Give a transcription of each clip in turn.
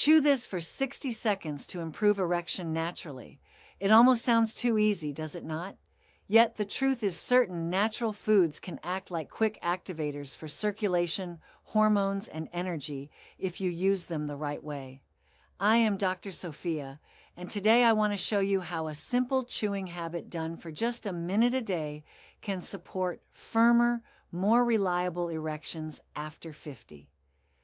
Chew this for 60 seconds to improve erection naturally. It almost sounds too easy, does it not? Yet the truth is certain natural foods can act like quick activators for circulation, hormones, and energy if you use them the right way. I am Dr. Sofia, and today I want to show you how a simple chewing habit done for just a minute a day can support firmer, more reliable erections after 50.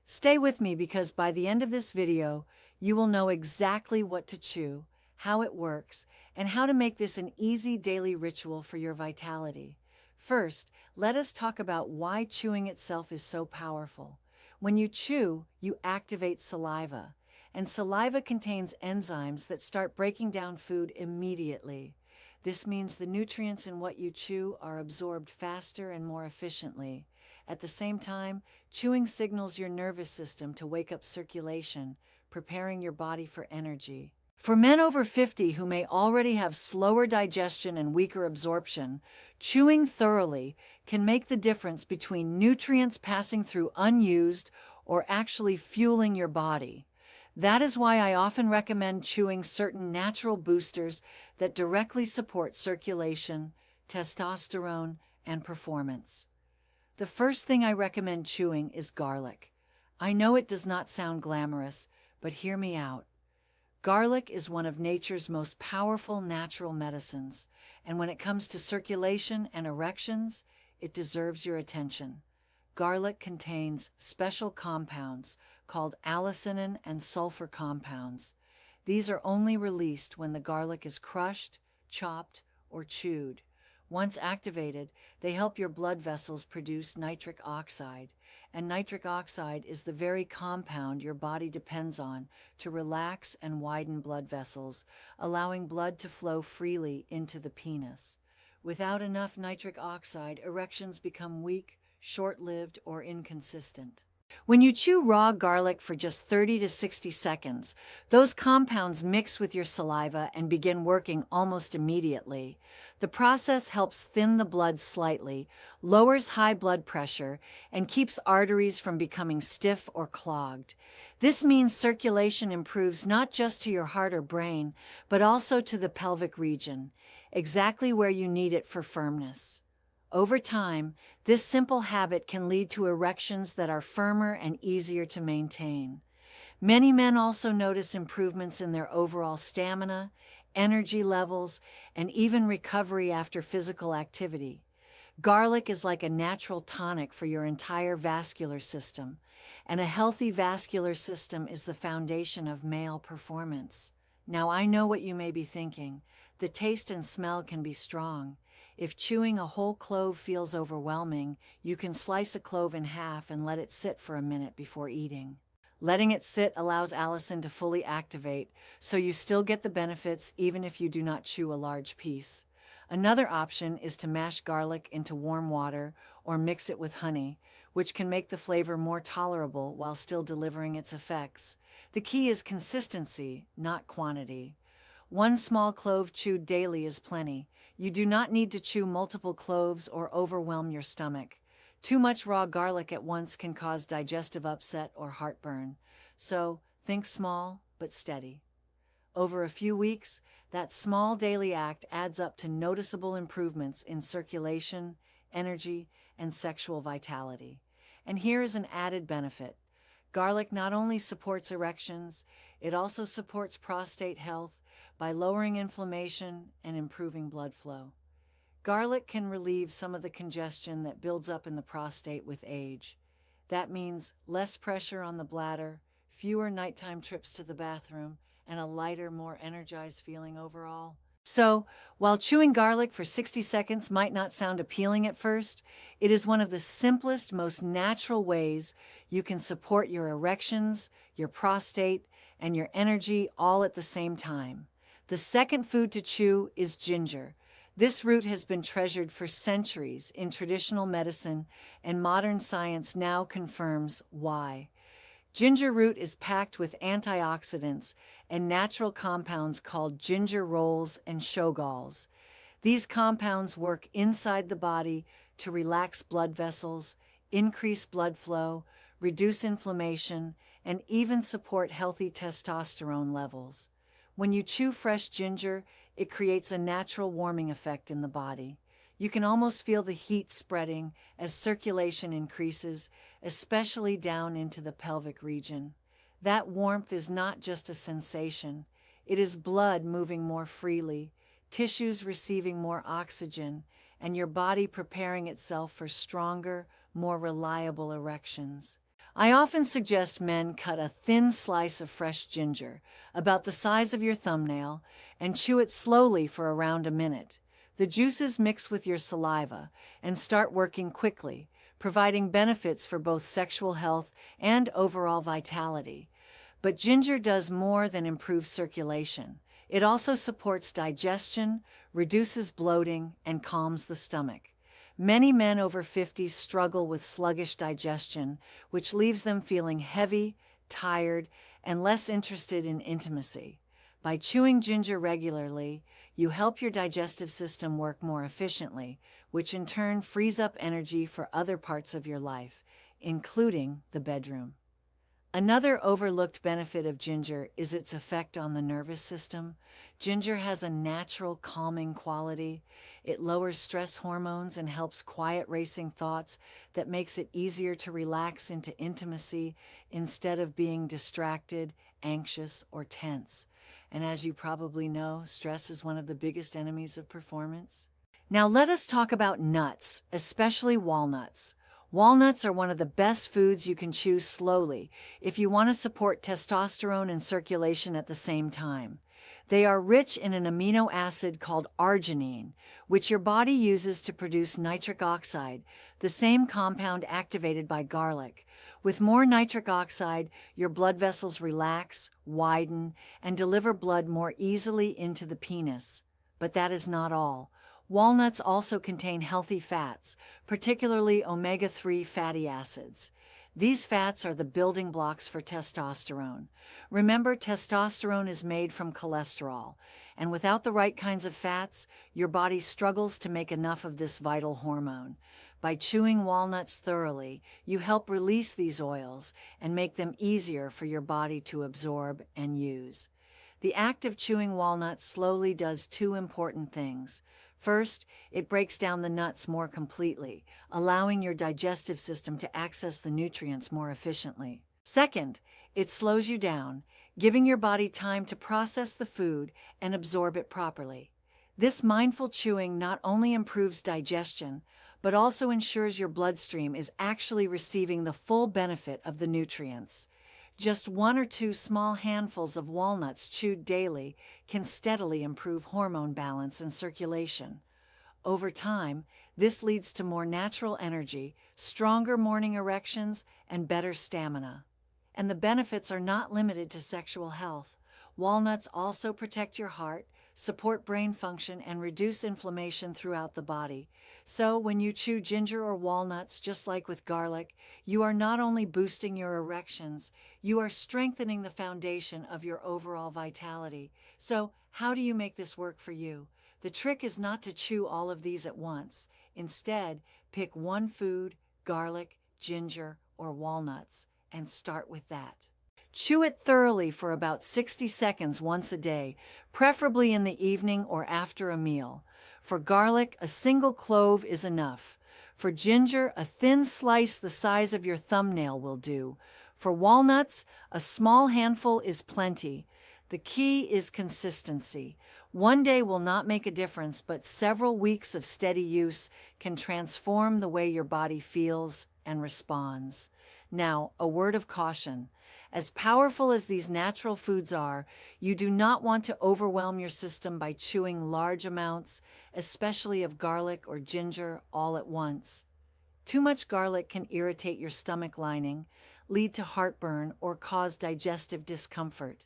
Stay with me because by the end of this video, you will know exactly what to chew, how it works, and how to make this an easy daily ritual for your vitality. First, let us talk about why chewing itself is so powerful. When you chew, you activate saliva, and saliva contains enzymes that start breaking down food immediately. This means the nutrients in what you chew are absorbed faster and more efficiently. At the same time, chewing signals your nervous system to wake up circulation, preparing your body for energy. For men over 50 who may already have slower digestion and weaker absorption, chewing thoroughly can make the difference between nutrients passing through unused or actually fueling your body. That is why I often recommend chewing certain natural boosters that directly support circulation, testosterone, and performance. The first thing I recommend chewing is garlic. I know it does not sound glamorous, but hear me out. Garlic is one of nature's most powerful natural medicines, and when it comes to circulation and erections, it deserves your attention. Garlic contains special compounds called allicinin and sulfur compounds. These are only released when the garlic is crushed, chopped, or chewed. Once activated, they help your blood vessels produce nitric oxide, and nitric oxide is the very compound your body depends on to relax and widen blood vessels, allowing blood to flow freely into the penis. Without enough nitric oxide, erections become weak, short-lived, or inconsistent. When you chew raw garlic for just 30 to 60 seconds, those compounds mix with your saliva and begin working almost immediately. The process helps thin the blood slightly, lowers high blood pressure, and keeps arteries from becoming stiff or clogged. This means circulation improves not just to your heart or brain, but also to the pelvic region, exactly where you need it for firmness. Over time, this simple habit can lead to erections that are firmer and easier to maintain. Many men also notice improvements in their overall stamina, energy levels, and even recovery after physical activity. Garlic is like a natural tonic for your entire vascular system, and a healthy vascular system is the foundation of male performance. Now, I know what you may be thinking. The taste and smell can be strong. If chewing a whole clove feels overwhelming, you can slice a clove in half and let it sit for a minute before eating. Letting it sit allows allicin to fully activate, so you still get the benefits even if you do not chew a large piece. Another option is to mash garlic into warm water or mix it with honey, which can make the flavor more tolerable while still delivering its effects. The key is consistency, not quantity. One small clove chewed daily is plenty. You do not need to chew multiple cloves or overwhelm your stomach. Too much raw garlic at once can cause digestive upset or heartburn. So, think small but steady. Over a few weeks, that small daily act adds up to noticeable improvements in circulation, energy, and sexual vitality. And here is an added benefit. Garlic not only supports erections, it also supports prostate health by lowering inflammation and improving blood flow. Garlic can relieve some of the congestion that builds up in the prostate with age. That means less pressure on the bladder, fewer nighttime trips to the bathroom, and a lighter, more energized feeling overall. So, while chewing garlic for 60 seconds might not sound appealing at first, it is one of the simplest, most natural ways you can support your erections, your prostate, and your energy all at the same time. The second food to chew is ginger. This root has been treasured for centuries in traditional medicine, and modern science now confirms why. Ginger root is packed with antioxidants and natural compounds called gingerols and shogalls. These compounds work inside the body to relax blood vessels, increase blood flow, reduce inflammation, and even support healthy testosterone levels. When you chew fresh ginger, it creates a natural warming effect in the body. You can almost feel the heat spreading as circulation increases, especially down into the pelvic region. That warmth is not just a sensation, it is blood moving more freely, tissues receiving more oxygen, and your body preparing itself for stronger, more reliable erections. I often suggest men cut a thin slice of fresh ginger, about the size of your thumbnail, and chew it slowly for around a minute. The juices mix with your saliva and start working quickly, providing benefits for both sexual health and overall vitality. But ginger does more than improve circulation. It also supports digestion, reduces bloating, and calms the stomach. Many men over 50 struggle with sluggish digestion, which leaves them feeling heavy, tired, and less interested in intimacy. By chewing ginger regularly, you help your digestive system work more efficiently, which in turn frees up energy for other parts of your life, including the bedroom. Another overlooked benefit of ginger is its effect on the nervous system. Ginger has a natural calming quality. It lowers stress hormones and helps quiet racing thoughts that makes it easier to relax into intimacy instead of being distracted, anxious, or tense. And as you probably know, stress is one of the biggest enemies of performance. Now let us talk about nuts, especially walnuts. Walnuts are one of the best foods you can chew slowly if you want to support testosterone and circulation at the same time. They are rich in an amino acid called arginine, which your body uses to produce nitric oxide, the same compound activated by garlic. With more nitric oxide, your blood vessels relax, widen, and deliver blood more easily into the penis. But that is not all. Walnuts also contain healthy fats, particularly omega-3 fatty acids. These fats are the building blocks for testosterone. Remember, testosterone is made from cholesterol, and without the right kinds of fats, your body struggles to make enough of this vital hormone. By chewing walnuts thoroughly, you help release these oils and make them easier for your body to absorb and use. The act of chewing walnuts slowly does two important things. First, it breaks down the nuts more completely, allowing your digestive system to access the nutrients more efficiently. Second, it slows you down, giving your body time to process the food and absorb it properly. This mindful chewing not only improves digestion, but also ensures your bloodstream is actually receiving the full benefit of the nutrients. Just 1 or 2 small handfuls of walnuts chewed daily can steadily improve hormone balance and circulation. Over time, this leads to more natural energy, stronger morning erections, and better stamina. And the benefits are not limited to sexual health. Walnuts also protect your heart, support brain function, and reduce inflammation throughout the body. So when you chew ginger or walnuts, just like with garlic, you are not only boosting your erections, you are strengthening the foundation of your overall vitality. So how do you make this work for you? The trick is not to chew all of these at once. Instead, pick one food, garlic, ginger, or walnuts, and start with that. Chew it thoroughly for about 60 seconds once a day, preferably in the evening or after a meal. For garlic, a single clove is enough. For ginger, a thin slice the size of your thumbnail will do. For walnuts, a small handful is plenty. The key is consistency. One day will not make a difference, but several weeks of steady use can transform the way your body feels and responds. Now, a word of caution. As powerful as these natural foods are, you do not want to overwhelm your system by chewing large amounts, especially of garlic or ginger, all at once. Too much garlic can irritate your stomach lining, lead to heartburn, or cause digestive discomfort.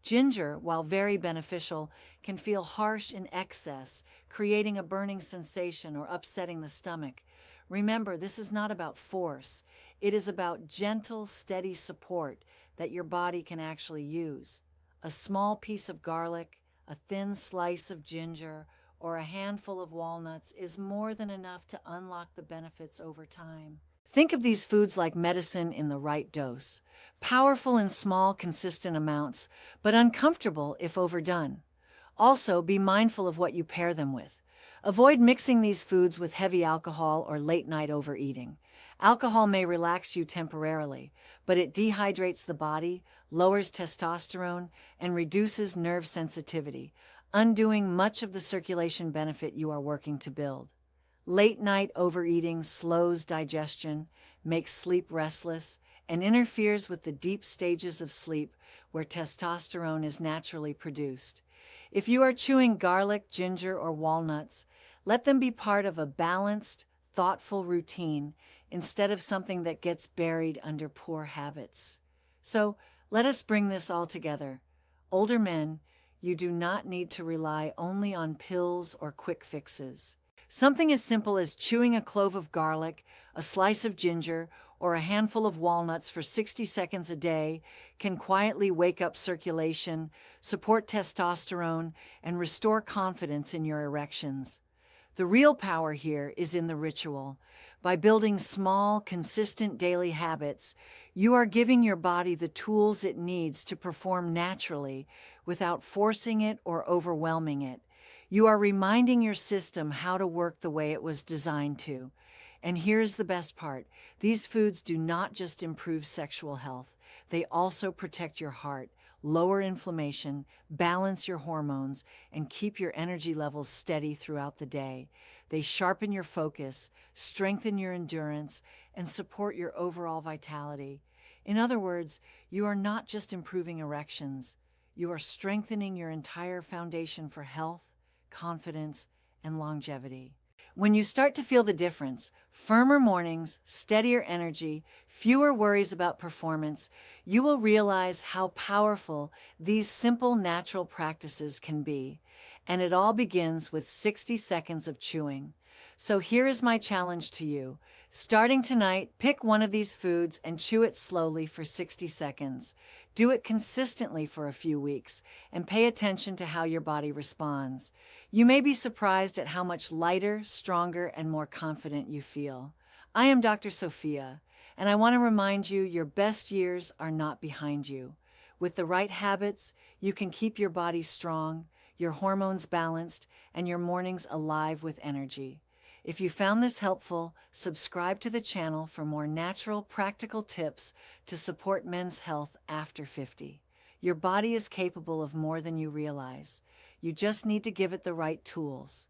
Ginger, while very beneficial, can feel harsh in excess, creating a burning sensation or upsetting the stomach. Remember, this is not about force. It is about gentle, steady support that your body can actually use. A small piece of garlic, a thin slice of ginger, or a handful of walnuts is more than enough to unlock the benefits over time. Think of these foods like medicine in the right dose, powerful in small, consistent amounts, but uncomfortable if overdone. Also, be mindful of what you pair them with. Avoid mixing these foods with heavy alcohol or late-night overeating. Alcohol may relax you temporarily, but it dehydrates the body, lowers testosterone, and reduces nerve sensitivity, undoing much of the circulation benefit you are working to build. Late-night overeating slows digestion, makes sleep restless, and interferes with the deep stages of sleep where testosterone is naturally produced. If you are chewing garlic, ginger, or walnuts, let them be part of a balanced, thoughtful routine instead of something that gets buried under poor habits. So, let us bring this all together. Older men, you do not need to rely only on pills or quick fixes. Something as simple as chewing a clove of garlic, a slice of ginger, or a handful of walnuts for 60 seconds a day can quietly wake up circulation, support testosterone, and restore confidence in your erections. The real power here is in the ritual. By building small, consistent daily habits, you are giving your body the tools it needs to perform naturally without forcing it or overwhelming it. You are reminding your system how to work the way it was designed to. And here's the best part. These foods do not just improve sexual health. They also protect your heart, lower inflammation, balance your hormones, and keep your energy levels steady throughout the day. They sharpen your focus, strengthen your endurance, and support your overall vitality. In other words, you are not just improving erections. You are strengthening your entire foundation for health, confidence, and longevity. When you start to feel the difference, firmer mornings, steadier energy, fewer worries about performance, you will realize how powerful these simple natural practices can be. And it all begins with 60 seconds of chewing. So here is my challenge to you. Starting tonight, pick one of these foods and chew it slowly for 60 seconds. Do it consistently for a few weeks and pay attention to how your body responds. You may be surprised at how much lighter, stronger, and more confident you feel. I am Dr. Sofia, and I want to remind you your best years are not behind you. With the right habits, you can keep your body strong, your hormones balanced, and your mornings alive with energy. If you found this helpful, subscribe to the channel for more natural, practical tips to support men's health after 50. Your body is capable of more than you realize. You just need to give it the right tools.